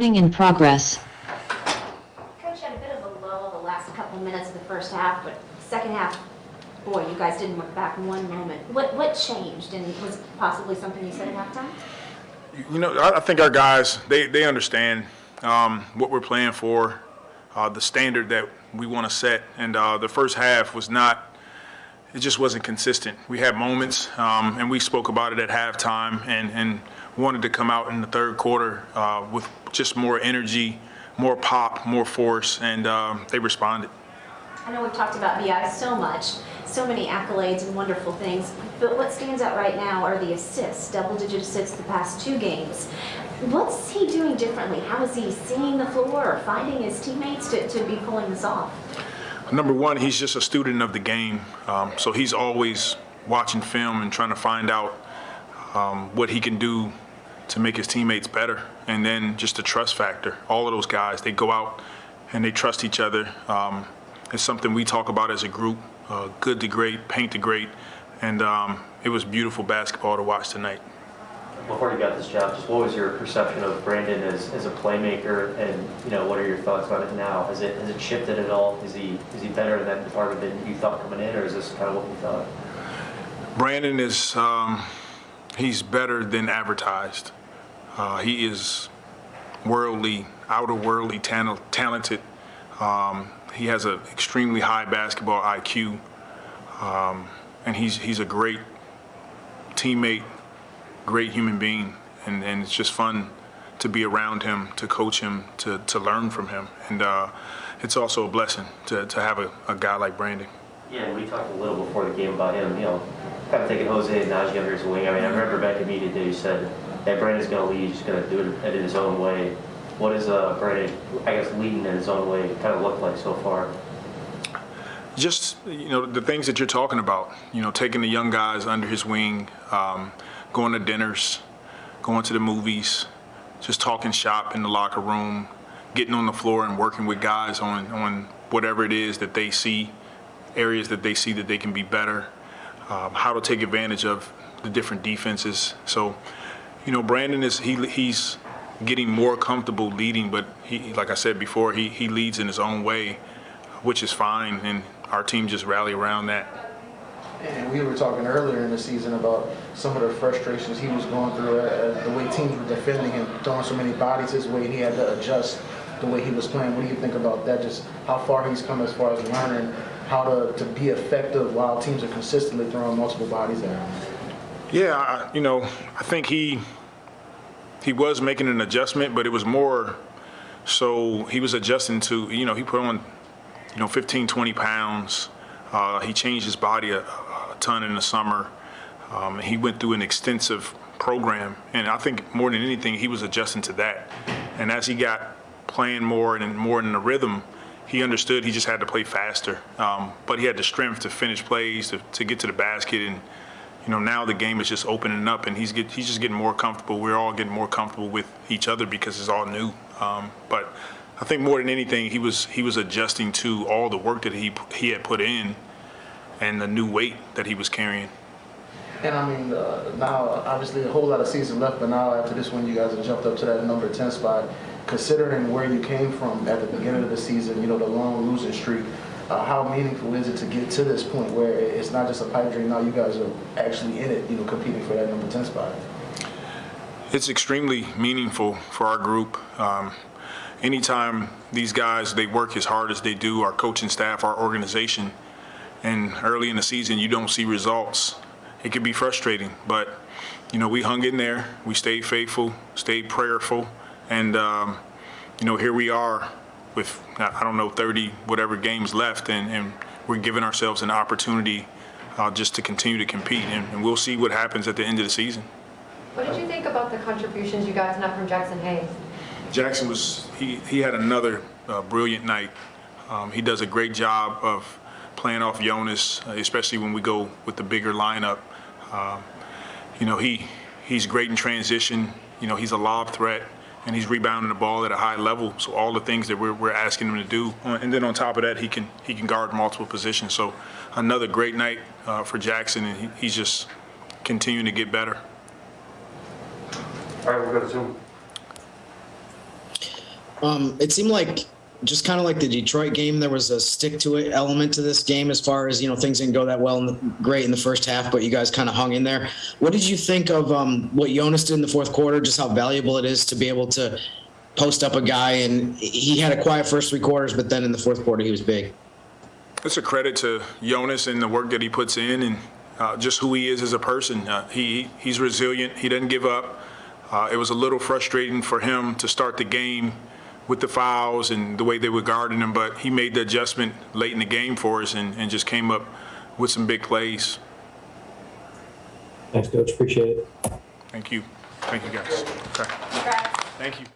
In progress. Coach had a bit of a lull the last couple minutes of the first half, but second half, boy, you guys didn't look back one moment. What changed, and was it possibly something you said at halftime? You know, I think our guys, they understand what we're playing for, the standard that we want to set, and the first half was not, it just wasn't consistent. We had moments, and we spoke about it at halftime, and wanted to come out in the third quarter with just more energy, more pop, more force, and they responded. I know we've talked about BI so much, so many accolades and wonderful things, but what stands out right now are the assists, double-digit assists the past 2 games. What's he doing differently? How is he seeing the floor or finding his teammates to be pulling this off? Number one, he's just a student of the game, so he's always watching film and trying to find out what he can do to make his teammates better. And then just the trust factor. All of those guys, they go out and they trust each other. It's something we talk about as a group, good to great, paint to great. And it was beautiful basketball to watch tonight. Before you got this job, just what was your perception of Brandon as a playmaker, and what are your thoughts on it now? Has it shifted at all? Is he better in that department than you thought coming in, or is this kind of what you thought? Brandon is he's better than advertised. He is worldly, outer worldly talented. He has an extremely high basketball IQ, and he's a great teammate, great human being, and it's just fun to be around him, to coach him, to learn from him, and it's also a blessing to have a guy like Brandon. Yeah, we talked a little before the game about him, kind of thinking Jose Najee under his wing. I mean, I remember back at media day you said that Brandon's going to lead, he's going to do it in his own way. What does Brandon, I guess, leading in his own way kind of look like so far? Just, the things that you're talking about, taking the young guys under his wing, going to dinners, going to the movies, just talking shop in the locker room, getting on the floor and working with guys on whatever it is that they see, areas that they see that they can be better, how to take advantage of the different defenses. So, Brandon he's getting more comfortable leading, but he, like I said before, he leads in his own way, which is fine, and our team just rally around that. And we were talking earlier in the season about some of the frustrations he was going through, the way teams were defending him, throwing so many bodies his way, and he had to adjust the way he was playing. What do you think about that? Just how far he's come as far as learning how to be effective while teams are consistently throwing multiple bodies at him? Yeah, I think he was making an adjustment, but it was more so he was adjusting to, he put on, 15, 20 pounds. He changed his body a ton in the summer. He went through an extensive program, and I think more than anything, he was adjusting to that. And as he got playing more and more in the rhythm, he understood he just had to play faster. But he had the strength to finish plays, to get to the basket, and now the game is just opening up, and he's just getting more comfortable. We're all getting more comfortable with each other because it's all new. But I think more than anything, he was adjusting to all the work that he had put in and the new weight that he was carrying. And I mean, now obviously a whole lot of season left, but now after this one, you guys have jumped up to that number 10 spot. Considering where you came from at the beginning of the season, the long losing streak, how meaningful is it to get to this point where it's not just a pipe dream, now you guys are actually in it, competing for that number 10 spot? It's extremely meaningful for our group. Anytime these guys, they work as hard as they do, our coaching staff, our organization, and early in the season you don't see results, it can be frustrating. But, we hung in there, we stayed faithful, stayed prayerful, and, here we are with, 30 whatever games left, and we're giving ourselves an opportunity just to continue to compete, and we'll see what happens at the end of the season. What did you think about the contributions you guys got from Jackson Hayes? Jackson he had another brilliant night. He does a great job of playing off Jonas, especially when we go with the bigger lineup. He's great in transition. He's a lob threat, and he's rebounding the ball at a high level. So all the things that we're asking him to do, and then on top of that, he can guard multiple positions. So another great night for Jackson, and he's just continuing to get better. All right, we'll go to Zoom. It seemed like just kind of like the Detroit game, there was a stick to it element to this game as far as, things didn't go that well great in the first half, but you guys kind of hung in there. What did you think of what Jonas did in the fourth quarter, just how valuable it is to be able to post up a guy? And he had a quiet first 3 quarters, but then in the fourth quarter, he was big. It's a credit to Jonas and the work that he puts in and just who he is as a person. He's resilient. He doesn't give up. It was a little frustrating for him to start the game with the fouls and the way they were guarding him, but he made the adjustment late in the game for us and just came up with some big plays. Thanks, Coach. Appreciate it. Thank you. Thank you, guys. Okay. Congrats. Thank you.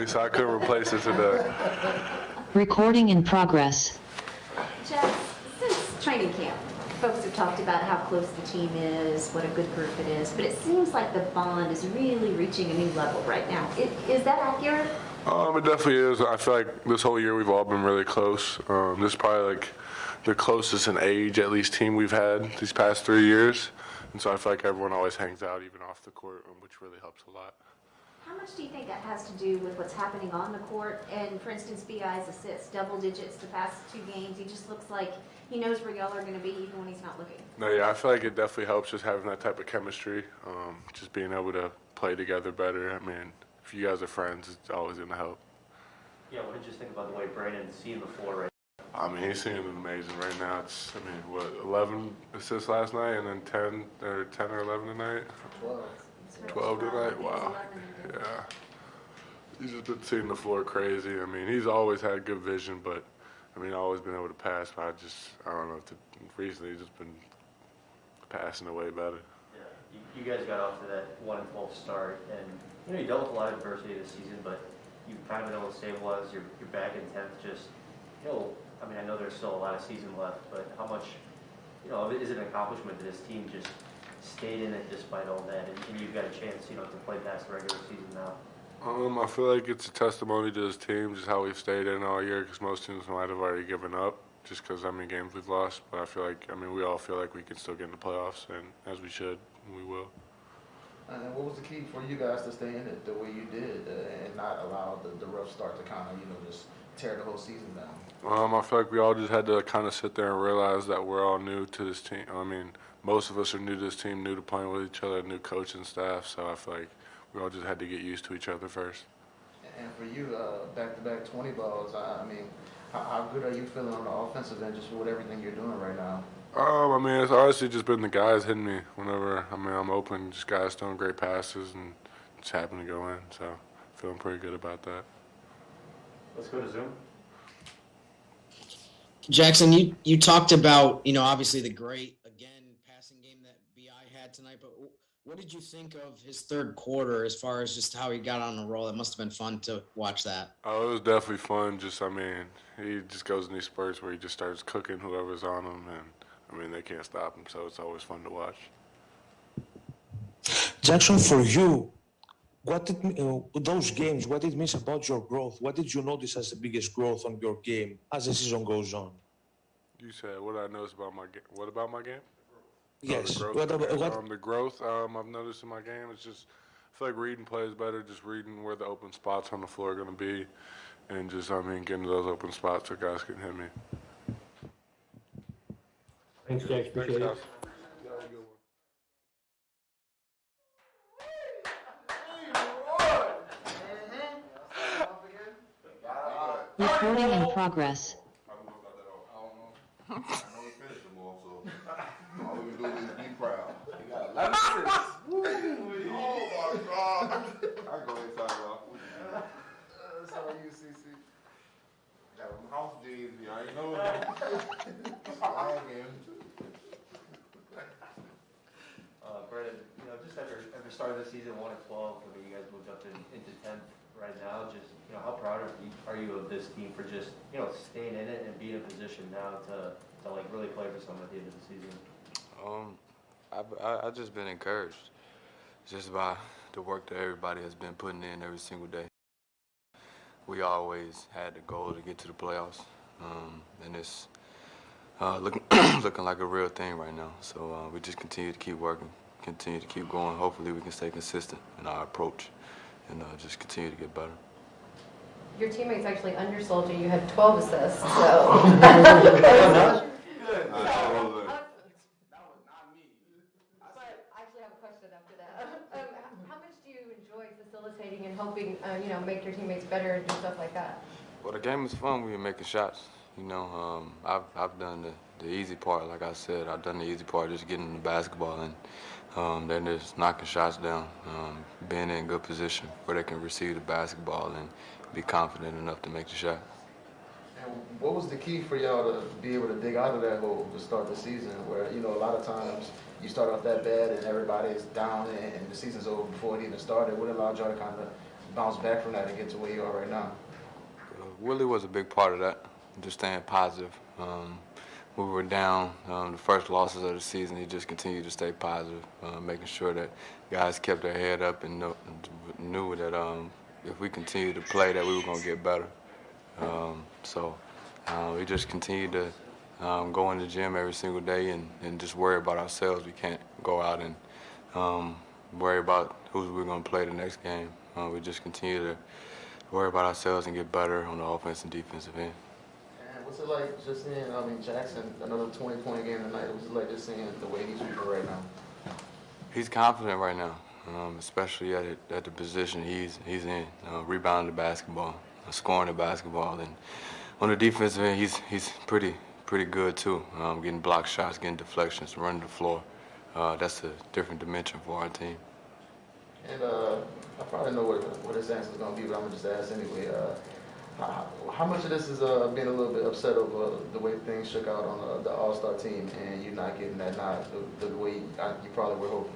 So I couldn't replace it today. Recording in progress. Jeff, since training camp, folks have talked about how close the team is, what a good group it is, but it seems like the bond is really reaching a new level right now. Is that accurate? It definitely is. I feel like this whole year we've all been really close. This is probably like the closest in age, at least, team we've had these past 3 years. And so I feel like everyone always hangs out even off the court, which really helps a lot. How much do you think that has to do with what's happening on the court? And for instance, BI's assists, double digits the past 2 games. He just looks like he knows where y'all are going to be even when he's not looking. No, yeah, I feel like it definitely helps just having that type of chemistry, just being able to play together better. I mean, if you guys are friends, it's always going to help. Yeah, what did you think about the way Brandon's seeing the floor right now? I mean, he's seeing amazing right now. It's, 11 assists last night and then 10 or 11 tonight? 12 tonight? Wow. Yeah. He's just been seeing the floor crazy. I mean, he's always had good vision, but, always been able to pass. But I don't know, recently he's just been passing away better. Yeah, you guys got off to that 1-12 start, and, you dealt with a lot of adversity this season, but you've kind of been able to stabilize. You're back in 10th. Just, I know there's still a lot of season left, but how much, is it an accomplishment that this team just stayed in it despite all that, and you've got a chance, to play past the regular season now? I feel like it's a testimony to this team, just how we've stayed in all year, because most teams might have already given up, just because how many games we've lost. But I feel like, we all feel like we can still get in the playoffs, and as we should, we will. And what was the key for you guys to stay in it the way you did and not allow the rough start to kind of, just tear the whole season down? I feel like we all just had to kind of sit there and realize that we're all new to this team. Most of us are new to this team, new to playing with each other, new coaching staff, so I feel like we all just had to get used to each other first. And for you, back-to-back 20 balls, how good are you feeling on the offensive end just with everything you're doing right now? It's honestly just been the guys hitting me whenever, I'm open, just guys throwing great passes and just happen to go in, so feeling pretty good about that. Let's go to Zoom. Jackson, you talked about, obviously the great, again, passing game that BI had tonight, but what did you think of his third quarter as far as just how he got on the roll? It must have been fun to watch that. Oh, it was definitely fun. He just goes in these spurts where he just starts cooking whoever's on him, and they can't stop him, so it's always fun to watch. Jackson, for you, those games, what it means about your growth? What did you notice as the biggest growth on your game as the season goes on? You said, what did I notice about my game? What about my game? Yes. The growth. The growth I've noticed in my game is just, I feel like reading plays better, just reading where the open spots on the floor are going to be, and just, getting to those open spots so guys can hit me. Thanks, Jack. Appreciate it. Recording in progress. I know we finished them all, so all we can do is be proud. You got 11 assists. Oh my God. I go inside off. That's all you, CC. Got them house jeans, I ain't know that. Brandon, just after starting the season 1-12, you guys moved up into 10th right now. Just, how proud are you of this team for just, staying in it and being in a position now to really play for someone at the end of the season? I've just been encouraged just by the work that everybody has been putting in every single day. We always had the goal to get to the playoffs, and it's looking like a real thing right now. So we just continue to keep working, continue to keep going. Hopefully we can stay consistent in our approach and just continue to get better. Your teammates actually undersold you. You had 12 assists, so. How much do you enjoy facilitating and helping, make your teammates better and do stuff like that? Well, the game is fun when you're making shots. I've done the easy part, like I said. I've done the easy part, just getting the basketball and then just knocking shots down, being in good position where they can receive the basketball and be confident enough to make the shot. And what was the key for y'all to be able to dig out of that hole to start the season where, a lot of times you start off that bad and everybody is down and the season's over before it even started? What allowed y'all to kind of bounce back from that and get to where you are right now? Willie was a big part of that, just staying positive. We were down the first losses of the season. He just continued to stay positive, making sure that guys kept their head up and knew that if we continued to play that we were going to get better. So we just continued to go in the gym every single day and just worry about ourselves. We can't go out and worry about who we're going to play the next game. We just continue to worry about ourselves and get better on the offense and defensive end. And what's it like just seeing, Jackson, another 20-point game tonight? What's it like just seeing the way he's shooting right now? He's confident right now, especially at the position he's in, rebounding the basketball, scoring the basketball, and on the defensive end, he's pretty good too, getting block shots, getting deflections, running the floor. That's a different dimension for our team. And I probably know what his answer is going to be, but I'm going to just ask anyway. How much of this is being a little bit upset over the way things shook out on the All-Star team and you not getting that nod the way you probably were hoping?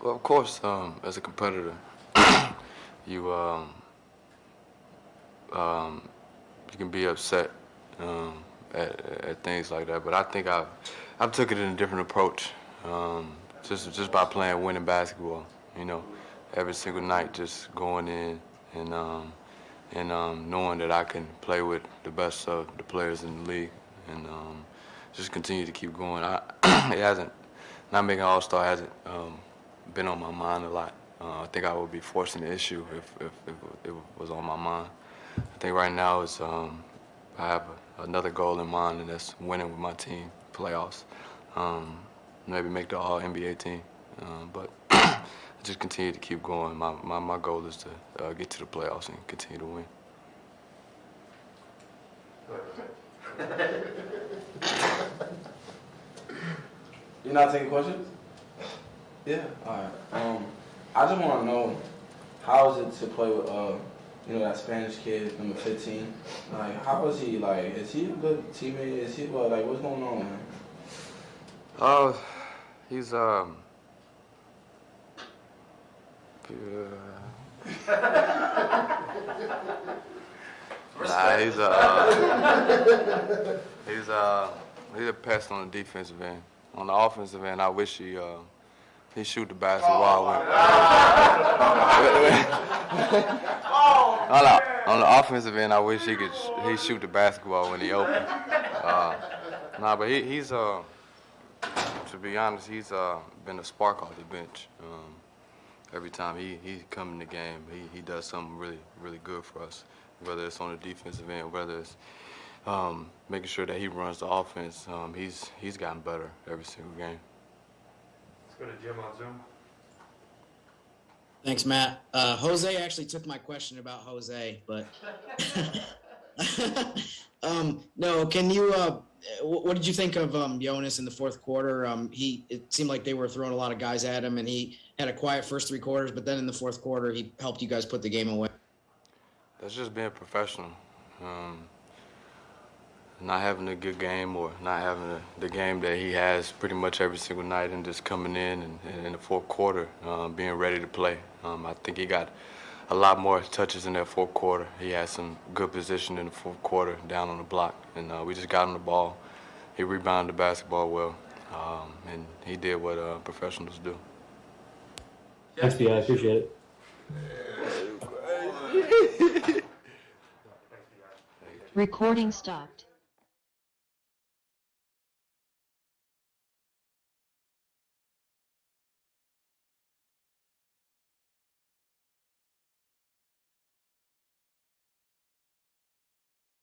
Well, of course, as a competitor, you can be upset at things like that. But I think I've took it in a different approach. Just by playing winning basketball, every single night, just going in and knowing that I can play with the best of the players in the league, and just continue to keep going. Not making All-Star hasn't been on my mind a lot. I think I would be forcing the issue if it was on my mind. I think right now it's I have another goal in mind, and that's winning with my team, playoffs. Maybe make the All-NBA team, but just continue to keep going. My goal is to get to the playoffs and continue to win. You're not taking questions? Yeah. All right. I just want to know, how is it to play with that Spanish kid, number 15? Like, how is he? Like, is he a good teammate? Is he what's going on, man? He's he's a pest on the defensive end. On the offensive end, I wish he shoot the basketball on the offensive end, I wish he shoot the basketball when he open. But he's to be honest, he's been a spark off the bench. Every time he come in the game, he does something really, really good for us, whether it's on the defensive end, whether it's making sure that he runs the offense. He's gotten better every single game. Let's go to Jim on Zoom. Thanks, Matt. Jose actually took my question about Jose, but no. Can you? What did you think of Jonas in the fourth quarter? It seemed like they were throwing a lot of guys at him, and he had a quiet first three quarters. But then in the fourth quarter, he helped you guys put the game away. That's just being professional. Not having a good game or not having the game that he has pretty much every single night, and just coming in and in the fourth quarter being ready to play. I think he got a lot more touches in that fourth quarter. He had some good position in the fourth quarter down on the block, and we just got him the ball. He rebounded the basketball well, and he did what professionals do. Thanks, B.I. I appreciate it. Recording stopped.